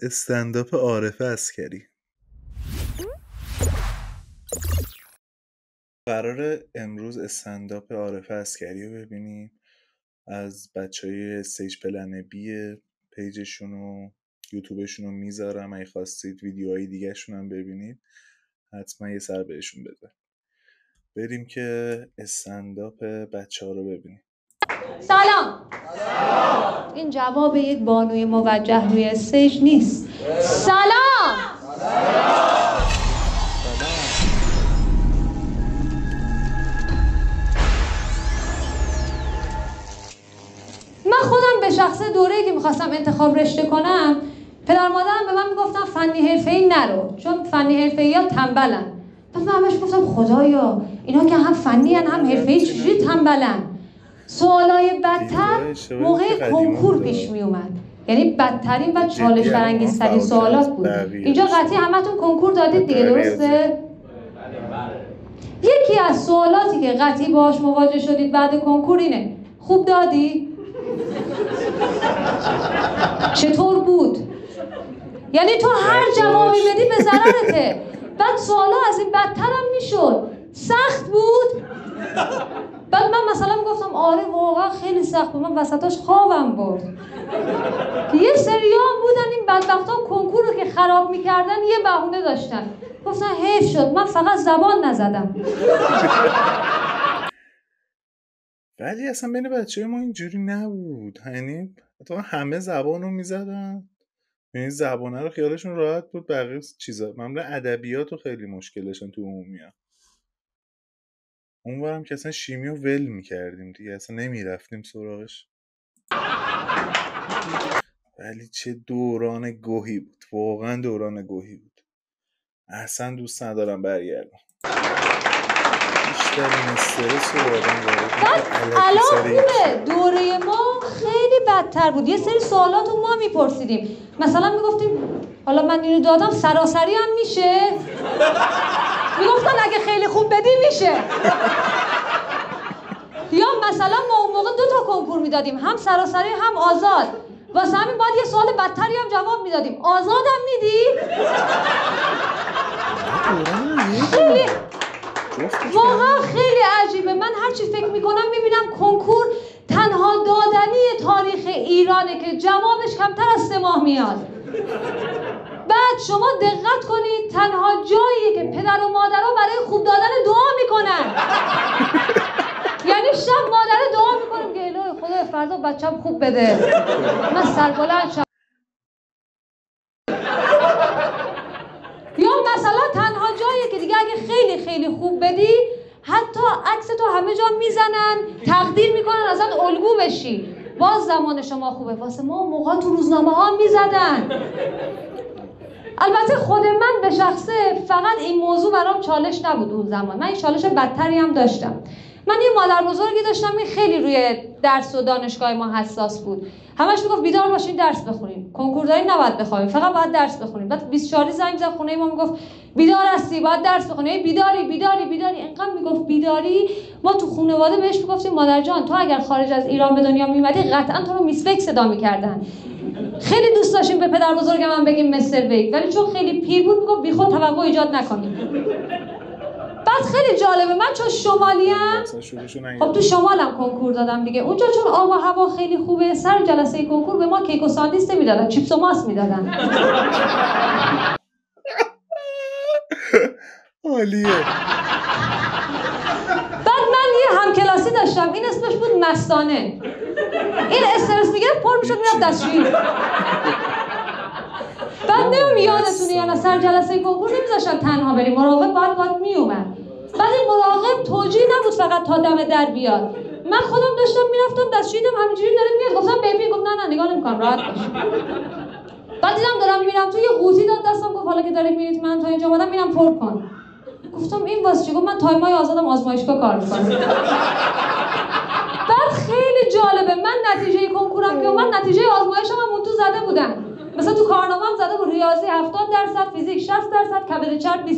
استنداپ عارفه عسکری. قراره امروز استنداپ عارفه عسکری رو ببینیم از بچهای استیج پلن بی. پیجشون و یوتیوبشون رو میذارم، اگه خواستید ویدیوهای دیگه شون هم ببینید حتما یه سر بهشون بده. بریم که استنداپ بچه ها رو ببینیم. سلام. این جواب یک بانوی موجه روی استیج نیست. سلام. من خودم به شخص دوره‌ای که میخواستم انتخاب رشته کنم، پدر مادرم به من میگفتن فنی حرفه‌ای نرو، چون فنی حرفه‌ای‌ها تنبلن. پس من همش گفتم خدایا اینا که هم فنی ان هم حرفه‌ای چجوری تنبلن؟ سوالای بدتر موقع کنکور پیش می اومد، یعنی بدترین و چالش برانگیزترین سوالات بود. اینجا قطعی همتون کنکور دادید دیگه، درسته؟ یکی از سوالاتی که قطعی باهاش مواجه شدید بعد کنکور اینه: خوب دادی؟ چطور بود؟ یعنی تو هر جوابی بدی به ضررته. بعد سوالا از این بدتر هم میشد. سخت بود؟ بعد من مثلا میگفتم آره واقعا خیلی سخت بود، من وسطاش خوابم برد. یه سری هم بودن این بدبختا کنکور رو که خراب میکردن یه بهونه داشتن، گفتن حیف شد من فقط زبان نزدم. ولی اصلا بین بچه ما اینجوری نبود، یعنی همه زبان رو میزدن، یعنی زبانه رو خیالشون راحت بود. بقیه چیزا معمولا ادبیات رو خیلی مشکلشن تو عمومی‌ها. اونورم که اصلا شیمی رو ول میکردیم دیگه، اصلا نمیرفتیم سراغش. ولی چه دوران گوهی بود، واقعا دوران گوهی بود. اصلا دوست ندارم برگردم. بیشترین استرس رو آدم بعد الان خوبه، دوره ما خیلی بدتر بود. یه سری سوالات رو ما میپرسیدیم، مثلا میگفتیم حالا من اینو دادم سراسری هم میشه؟ میگفتن اگه خیلی خوب بدی میشه. یا مثلا ما اون موقع 2 تا کنکور میدادیم، هم سراسری هم آزاد، واسه همین باید یه سوال بدتری هم جواب میدادیم. آزاد هم میدی؟ خیلی واقعا خیلی عجیبه. من هرچی فکر میکنم میبینم کنکور تنها دادنی تاریخ ایرانه که جوابش کمتر از 3 ماه میاد. بعد شما دقت کنید تنها جاییه که پدر و مادرها برای خوب دادن دعا میکنن. یعنی شب مادر دعا میکنم که الهی خدا فردا بچه‌م خوب بده، من سربلند شم. یا مثلا تنها جاییه که دیگه اگه خیلی خیلی خوب بدی حتی عکس تو همه جا میزنن، تقدیر میکنن ازت الگو بشی. باز زمان شما خوبه. واسه ما موقع تو روزنامه ها میزدن. البته خود من به شخصه فقط این موضوع برام چالش نبود اون زمان، من این چالش بدتری هم داشتم. من یه مادر بزرگی داشتم، این خیلی روی درس و دانشگاه ما حساس بود. همش میگفت بیدار باشین درس بخونین، کنکور دارین نباید بخوابین، فقط باید درس بخونین. بعد 24 زنگ زد خونه ما میگفت بیدار هستی باید درس بخونی، بیداری بیداری بیداری. اینقدر میگفت بیداری ما تو خانواده بهش میگفتیم مادر جان تو اگر خارج از ایران به دنیا میومدی قطعا تو رو میس ویک صدا میکردن. خیلی دوست داشتیم به پدر بزرگ من بگیم مستر ویک، ولی چون خیلی پیر بود میگفت بیخود توقع ایجاد نکنید. بعد خیلی جالبه، من چون شمالیم، خب تو شمالم کنکور دادم دیگه، اونجا چون آب و هوا خیلی خوبه سر جلسه کنکور به ما کیک و ساندویچ میدادن، چیپس و ماست میدادن. عالیه. بعد من یه همکلاسی داشتم این اسمش بود مستانه. این استرس میگرفت پر میشد میرفت دستشویی. بعد نمیدونم یادتونه یا نه سر جلسه کنکور نمیذاشتن تنها بریم، مراقب باید میومد. بعد این مراقب توجیه نبود فقط تا دم در بیاد. من خودم داشتم میرفتم دستشویی دیدم همینجوری داره میاد، گفتم بیبی، گفت نه نگاه نمیکنم راحت باش. بعد دیدم دارم میرم تو یه قوطی داد دستم، گفت حالا که داری میرید من تا اینجا اومدم میرم پر کن. گفتم این واسه چی؟ گفت من تایمای آزادم آزمایشگاه کار میکنم. بعد خیلی جالبه، من نتیجه کنکورم که من نتیجه آزمایشم هم اون تو زده بودم. مثلا تو کارنامه‌ام زده بود ریاضی 70%، فیزیک 60%، کبد چرب 20%.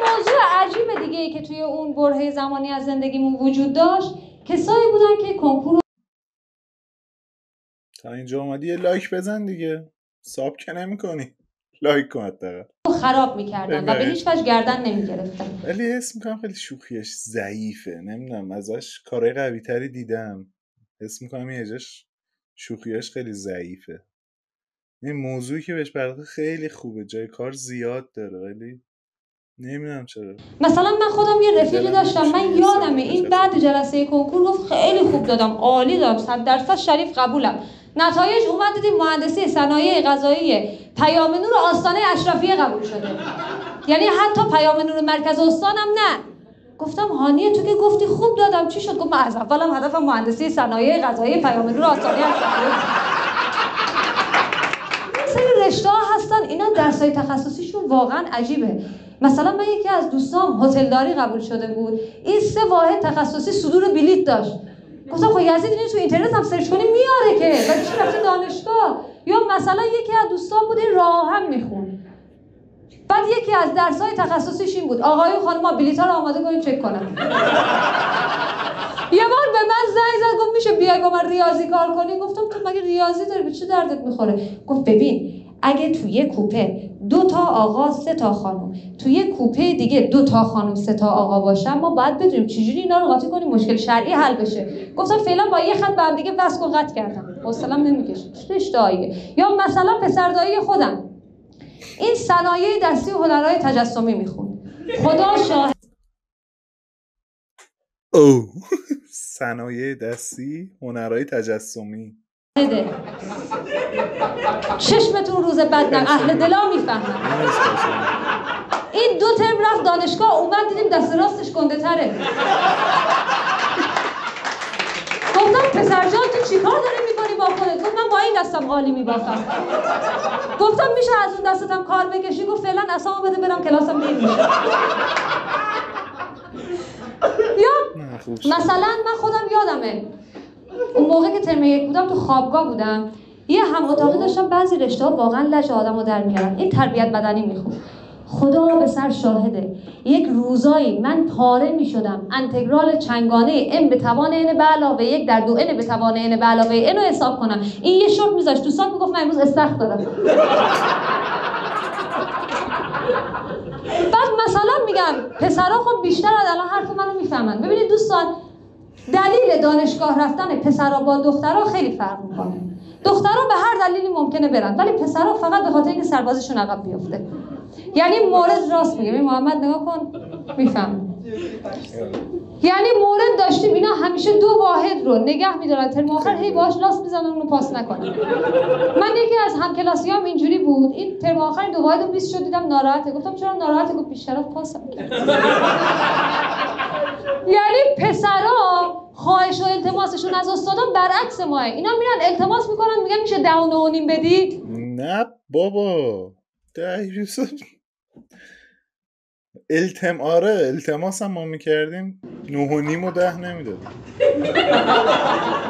موضوع عجیب دیگه ای که توی اون برهه زمانی از زندگیمون وجود داشت، کسایی بودن که کنکور تا اینجا اومدی یه لایک بزن دیگه، ساب که نمی کنی، لایک کن حداقل. خراب میکردن و به هیچ وجه گردن نمیگرفتن. ولی حس میکنم خیلی شوخیش ضعیفه، نمیدونم ازش کارهای قوی تری دیدم، حس میکنم یه جاش شوخیاش خیلی ضعیفه. این موضوعی که بهش پرداخته خیلی خوبه، جای کار زیاد داره، ولی نمیدونم چرا. مثلا من خودم یه رفیقی داشتم، من یادمه این بعد جلسه کنکور گفت خیلی خوب دادم، عالی دادم، 100% شریف قبولم. نتایج اومد دیدیم مهندسی صنایع غذایی پیام نور آستانه اشرفیه قبول شده. یعنی حتی پیام نور مرکز استانم نه. گفتم هانیه تو که گفتی خوب دادم چی شد؟ گفت من از اولم هدفم مهندسی صنایع غذایی پیام نور آستانه اشرفیه. سری رشته ها هستن اینا درسای تخصصیشون واقعا عجیبه. مثلا من یکی از دوستام هتلداری قبول شده بود، این 3 واحد تخصصی صدور بلیط داشت. گفتم خب یزید اینو تو اینترنت هم سرچ کنی میاره که، ولی چی رفتی دانشگاه؟ یا مثلا یکی از دوستان بود این راه هم میخون، بعد یکی از درس‌های تخصصیش این بود آقای و خانم‌ها بلیط‌ها رو آماده کنید چک کنم. یه بار به من زنگ زد گفت میشه بیای با من ریاضی کار کنی؟ گفتم تو مگه ریاضی داری، به چه دردت میخوره؟ گفت ببین اگه توی کوپه 2 تا آقا 3 تا خانم، توی کوپه دیگه 2 تا خانم 3 تا آقا باشن، ما باید بدونیم چجوری اینا رو قاطی کنیم مشکل شرعی حل بشه. گفتم فعلا با یه خط به هم دیگه وصل و قطع کردم، حوصله‌ام نمیکشه اشتباهیه. یا مثلا پسردایی خودم این صنایع دستی و هنرهای تجسمی میخوند، خدا شاهد. او صنایع دستی هنرهای تجسمی، چشمتون روز بد نه، اهل دلا میفهمن. این 2 ترم رفت دانشگاه، اومد دیدیم دست راستش گنده تره. گفتم پسر جان تو چی کار داری میکنی با خودت؟ گفت من با این دستم قالی میبافم. گفتم میشه از اون دستتم کار بکشی؟ گفت فعلا عصامو بده برم کلاسم دیر میشه. یا مثلا من خودم یادمه اون موقع که ترم 1 بودم تو خوابگاه بودم، یه هم اتاقی داشتم، بعضی رشته‌ها واقعا لج آدمو در میارن. این تربیت بدنی میخوند. خدا به سر شاهده یک روزایی من پاره میشدم انتگرال چنگانه n به توان n به علاوه 1 در 2n به توان n به علاوه n رو حساب کنم. این یه شورت میذاشت تو ساک میگفت من امروز استخر دارم. بعد مثلا میگم پسرا خب بیشتر از الان حرف منو میفهمن. ببینید دوستان دلیل دانشگاه رفتن پسرا با دخترها خیلی فرق میکنه. دخترها به هر دلیلی ممکنه برن ولی پسرا فقط به خاطر اینکه سربازیشون عقب بیفته. یعنی مورد راست میگه، محمد نگاه کن میفهم. یعنی مورد داشتیم اینا همیشه 2 واحد رو نگه میدارن ترم آخر هی باهاش لاس میزنن اونو پاس نکنن. من یکی از همکلاسیام اینجوری بود، این ترم آخر 2 واحد رو 20 شد دیدم ناراحته. گفتم چرا ناراحته؟ گفت بیشتر پاسم کرد. یعنی پسرا خواهش و التماسشون از استادان برعکس ماه. اینا میرن التماس میکنن میگن میشه 10 و 9.5 بدی؟ نه بابا 10 التماس هم ما میکردیم 9.5 و 10 نمیدادیم.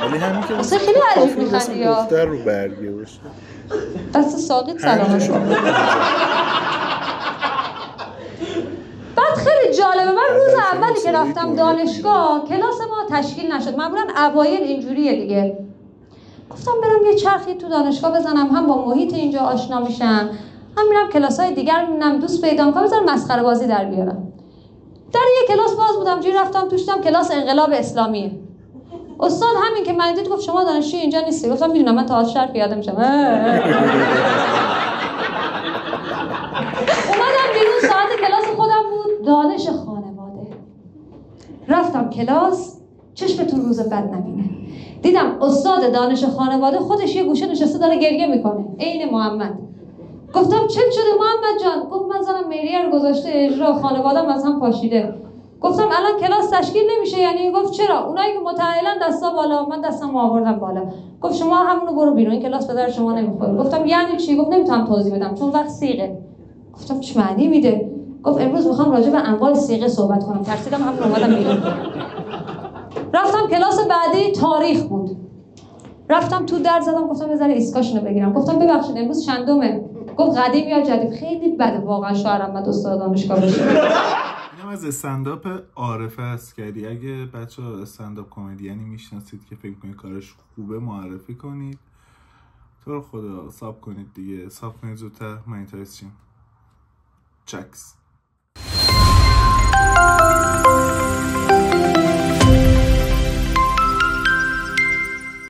ولی همین که اصلا خیلی عجیب میخندی یا دختر رو برگه باشه دست ساقط سلامت. بعد خیلی جالبه من روز اولی که رفتم دانشگاه کلاس ما تشکیل نشد. معمولا اوایل اینجوریه دیگه. گفتم برم یه چرخی تو دانشگاه بزنم، هم با محیط اینجا آشنا میشم، هم میرم کلاس‌های دیگر میبینم دوست پیدا می‌کنم، بذارم مسخره بازی در بیارم. در یه کلاس باز بودم جوری رفتم توش دیدم کلاس انقلاب اسلامیه. استاد همین که من دید گفت شما دانشجوی اینجا نیستی. گفتم میدونم من تا حال شرف یادم میشم. اومدم بیرون، ساعت کلاس خودم بود، دانش خانواده. رفتم کلاس، چشمتون روز بد نبینه. دیدم استاد دانش خانواده خودش یه گوشه نشسته داره گریه میکنه عین محمد. گفتم چه شده محمد جان؟ گفت من زنم مهریه رو گذاشته اجرا، خانواده‌ام از هم پاشیده. گفتم الان کلاس تشکیل نمیشه یعنی؟ گفت چرا؟ اونایی که متأهلن دستا بالا، من دستم آوردم بالا. گفت شما همونو برو بیرون، این کلاس به در شما نمیخوره. گفتم یعنی چی؟ گفت نمیتونم توضیح بدم چون وقت سیغه. گفتم چه معنی میده؟ گفت امروز میخوام راجع به انواع سیغه صحبت کنم. ترسیدم همون اومدم بیرون. رفتم کلاس بعدی تاریخ بود. رفتم تو در زدم گفتم یه ذره ایسکاشونو بگیرم. گفتم ببخشید امروز چندمه؟ گفت قدیم یا جدید. خیلی بده واقعا شاعرم بعد استاد دانشگاه بشه. اینم از استنداپ عارفه اسکری. اگه بچه ها استنداپ کمدیانی میشناسید که فکر کنید کارش خوبه معرفی کنید. تو رو خدا ساب کنید دیگه، ساب کنید زودتر، من اینترست چیم. چکس.